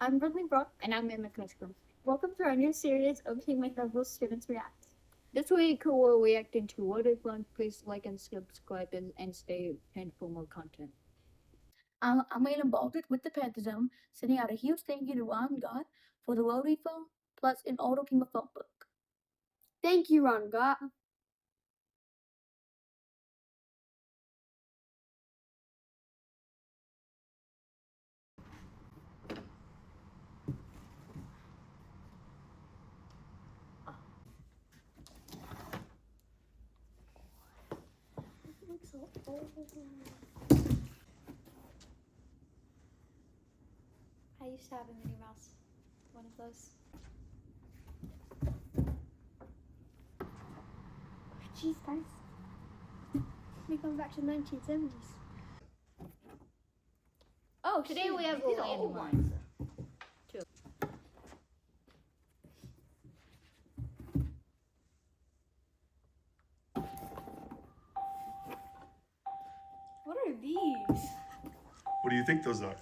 I'm Bradley Brock. And I'm Emma Kushner. Welcome to our new series, Okemah Students React. This week, we're reacting to Rotary Fun. Please like and subscribe and stay tuned for more content. I'm Aiden Baldwin with the Panther Zone, sending out a huge thank you to Ron Gott for the Rotary phone, plus an old Okemah phone book. Thank you, Ron Gott. I used to have a Minnie Mouse, one of those. Jeez, guys. We're going back to the 1970s. Oh, today we have the landmines. What are these? What do you think those are?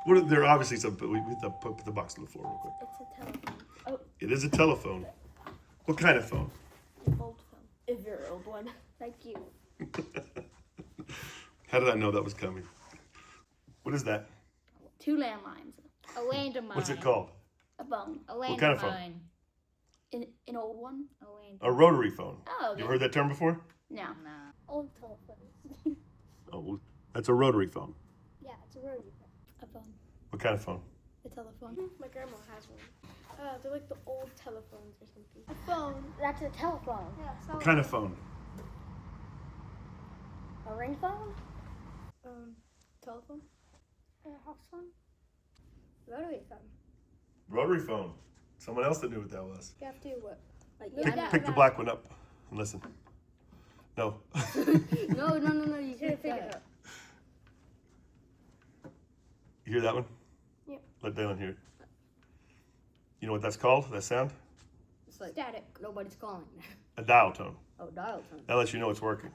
What are, they're obviously some, but we have to put the box on the floor real quick. It's a telephone. Oh. It is a telephone. What kind of phone? An old phone. A very old one. Like you. How did I know that was coming? What is that? 2 landlines. A landmine. What's it called? A phone. A landmine. What kind of phone? An old one. A rotary phone. Oh, You heard that term before? No. Old telephones. Oh, well, that's a rotary phone. Yeah, it's a rotary phone. A phone. What kind of phone? A telephone. My grandma has one. They're like the old telephones or something. A phone. That's a telephone. Yeah. What kind of phone? A ring phone? Telephone? A house phone? Rotary phone. Rotary phone. Someone else that knew what that was. You have to what? Like Pick the black one up and listen. No. No, you can't figure it out. You hear that one? Yep. Let Dalen hear it. You know what that's called? That sound? It's like static. Nobody's calling. A dial tone. Oh, dial tone. That lets you know it's working.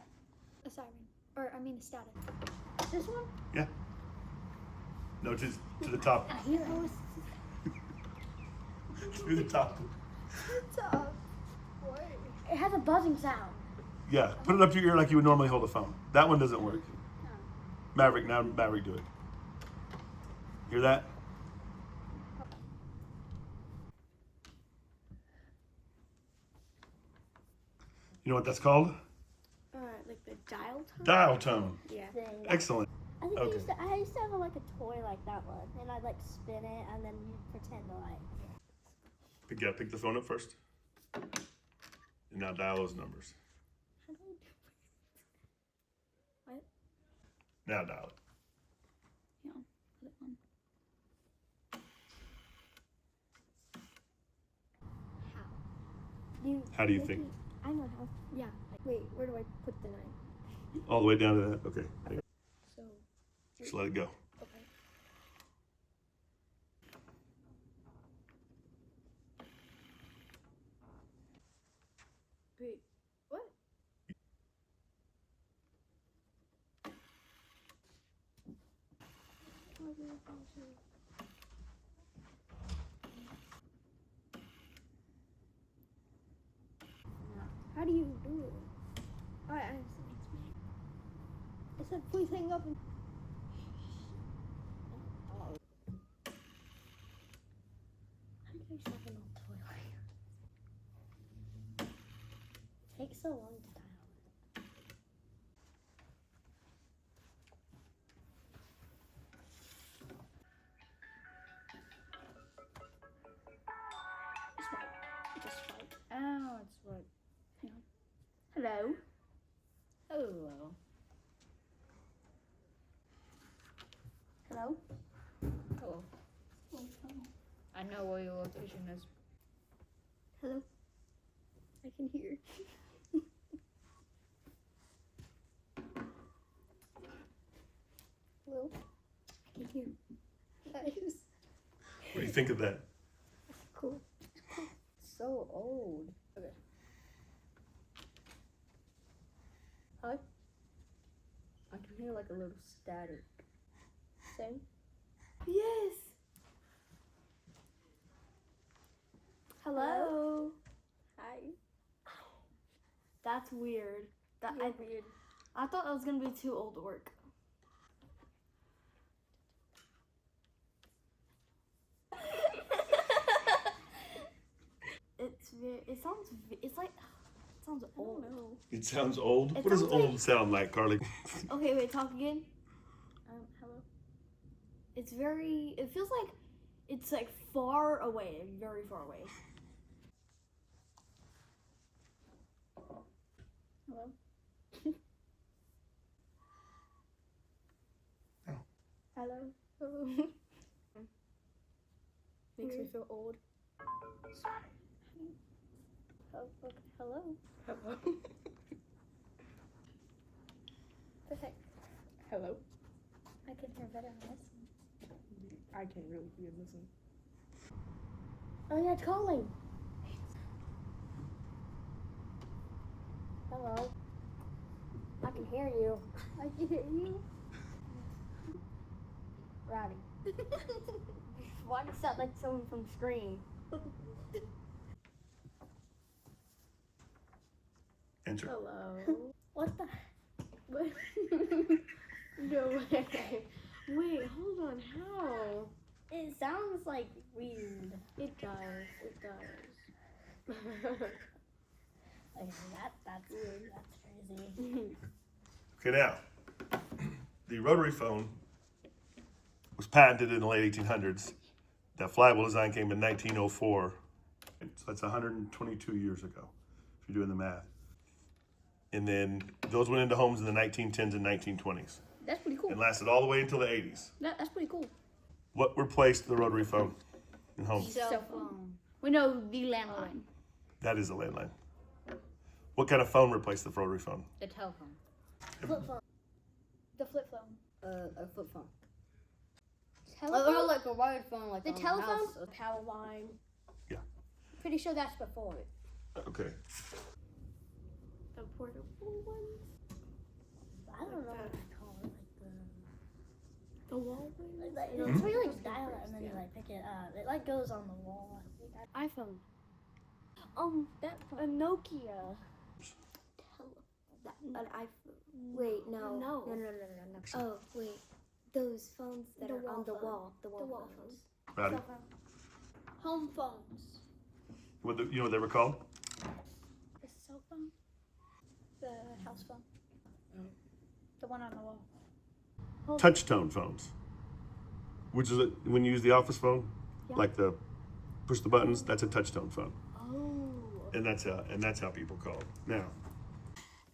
A siren. Or, I mean, a static. This one? Yeah. No, to the top. Here. To the top. Top. It has a buzzing sound. Yeah, put it up to your ear like you would normally hold a phone. That one doesn't work. No. Maverick, now Maverick, do it. Hear that? You know what that's called? Like the dial tone? Dial tone. Yeah. Excellent. I think Okay. I used to have like a toy like that one, and I'd like spin it, and then you'd pretend to like. Pick the phone up first. And now dial those numbers. How do I do it? What? Now dial it. Yeah, put it on. How do you think? I know how. Yeah. Wait, where do I put the 9? All the way down to that? Okay. So. Just let it go. Okay. Wait, what? How do you do it? I understand. It said please hang up and how do you suck an old toy like It takes so long to dial. Just swipe. Oh, it's what? Yeah. Hello. Hello. Hello? Hello. I know where your location is. Hello. I can hear. Hello. I can hear. Nice. What do you think of that? Cool. So old. Okay. Hi. I can hear like a little static. Same? Yes. Hello. Hi. That's weird. Weird. I thought that was gonna be too old to work. It sounds old. It sounds old. It What does sounds old sound like, Carly? Okay, wait, talk again. Hello. It feels like it's like far away, very far away. Hello. No. Hello. Makes me feel old. Hello. Hello. Perfect. Hello. I can hear better on this. I can't really hear this one. Oh yeah, it's calling. Hello. I can hear you. I can hear you. Rowdy. Why does it sound like someone from Scream? Enter. Hello. What the? No way. Wait, hold on. How? It sounds like weird. It does. It does. Like, that's weird. That's crazy. Okay, now, the rotary phone was patented in the late 1800s. That flyable design came in 1904. So that's 122 years ago, if you're doing the math. And then those went into homes in the 1910s and 1920s That's pretty cool. and lasted all the way until the 80s. That's pretty cool. What replaced the rotary phone in homes? Cell phone. We know the landline. That is a landline. What kind of phone replaced the rotary phone? The telephone. Flip phone. The flip phone. A flip phone. Telephone? Or like a wired phone, like The on telephone? house. A power line. Yeah. Pretty sure that's before it. Okay. The portable ones? I don't know what to call it. The wall ones? It's where you like dial it and then you like pick it up. It like goes on the wall. iPhone. That A Nokia. An iPhone. Wait, no. No. No. Oh, wait. Those phones that The are on the wall phone. wall. The wall wall phones. Rowdy, Cell phone. Home phones. you know what they were called? The cell phone. The house phone. The one on the wall. Touch-tone phones, which is when you use the office phone, like the push the buttons. That's a touch-tone phone, and that's how people call it. Now,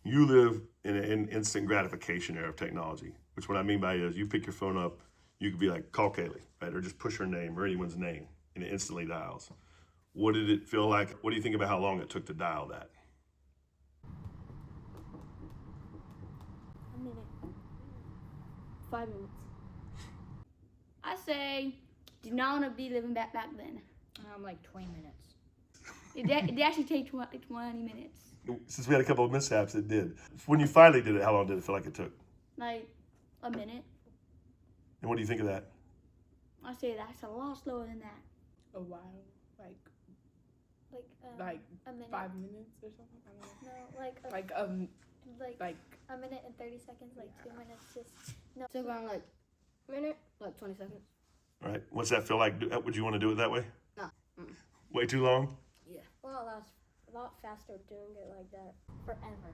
you live in an instant gratification era of technology, which what I mean by is you pick your phone up, you could be like, call Kaylee, right, or just push her name or anyone's name, and it instantly dials. What did it feel like? What do you think about how long it took to dial that? A minute. 5 minutes. I say, do not want to be living back then. I'm like 20 minutes. It actually takes 20 minutes. Since we had a couple of mishaps, it did. When you finally did it, how long did it feel like it took? Like a minute. And what do you think of that? I say that's a lot slower than that. A while. Like Like a minute. 5 minutes or something? I don't know. No, like Like a minute and 30 seconds, like 2 minutes. Just no. So around like minute, like 20 seconds. All right. What's that feel like? Would you want to do it that way? No. Way too long? Well, that's a lot faster doing it like that forever.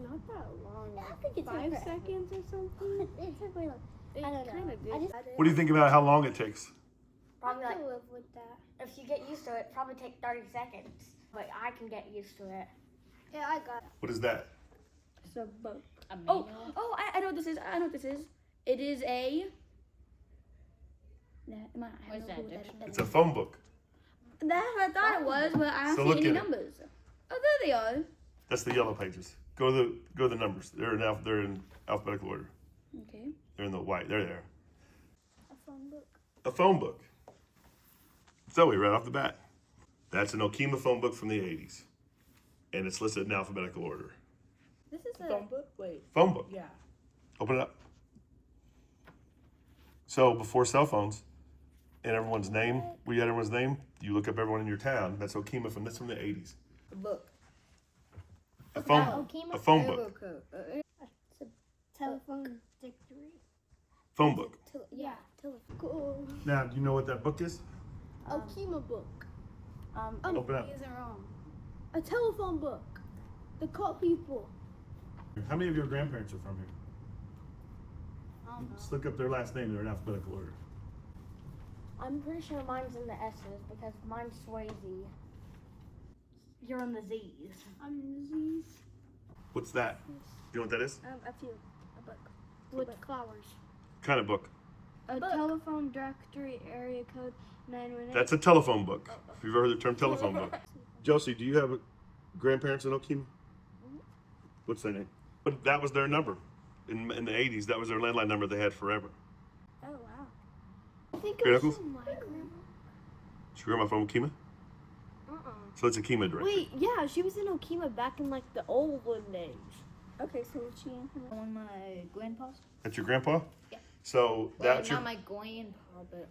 not that long. I think it's 5 seconds or something? It took way long. I don't know. kinda did. I just What do you think about how long it takes? Probably I like, can live with that. if you get used to it, probably take 30 seconds. But I can get used to it. Yeah, I got it. What is that? It's a boat. A Oh, manual? I know what this is. It is a. What is that, dictionary? It's a phone book. That's what I thought it was, but I So don't look see any at it. numbers. Oh, there they are. That's the yellow pages. Go to the numbers. They're in alphabetical order. Okay. They're in the white. They're there. A phone book. A phone book. Zoe, right off the bat. That's an Okemah phone book from the 80s. And it's listed in alphabetical order. This is Phone book? Wait. Phone book. Yeah. Open it up. So before cell phones, and everyone's name. We had everyone's name. You look up everyone in your town. That's Okemah from the 80s. A book. A phone Okemah? a phone book. Telephone dictionary. Phone book. Yeah, telephone. Cool. Now, do you know what that book is? Okemah book. Open up. He isn't wrong. A telephone book. They call people. How many of your grandparents are from here? I don't know. Just look up their last name. They're in alphabetical order. I'm pretty sure mine's in the S's because mine's Swayze. You're in the Z's. I'm disease. What's that? Do you know what that is? A few. A book. With flowers. Kind of book. A telephone directory area code 918. That's a telephone book. If you've ever heard the term telephone book. Josie, do you have grandparents in Okemah? What's their name? But that was their number. In the 80s, that was their landline number they had forever. Oh, wow. I think Your it was uncles? from my grandma. Is your grandma from Okemah? So it's Okemah directory. Wait, yeah, she was in Okemah back in like the olden days. Okay, so she. On my grandpa's. That's your grandpa? Yeah. So Well, that's not my grandpa, but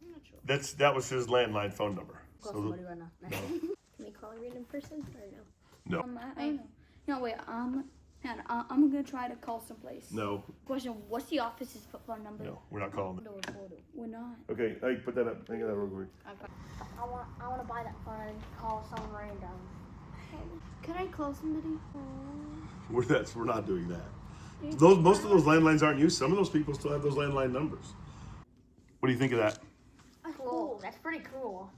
I'm not sure. that was his landline phone number. Call So somebody right now. Can we call a random person or no? no, I know. No, wait. I'm gonna try to call someplace. no, Question: what's the office's phone number? no, we're not calling it. No recorder. We're not. Okay, hey, put that up. Hang on that real quick. I want to buy that phone and call someone random. Can I call somebody? We're not doing that. Most of those landlines aren't used. Some of those people still have those landline numbers. What do you think of that? Cool. That's pretty cool.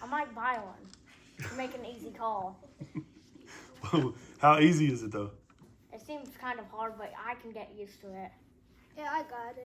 I might buy one to make an easy call. How easy is it though? It seems kind of hard, but I can get used to it. Yeah, I got it.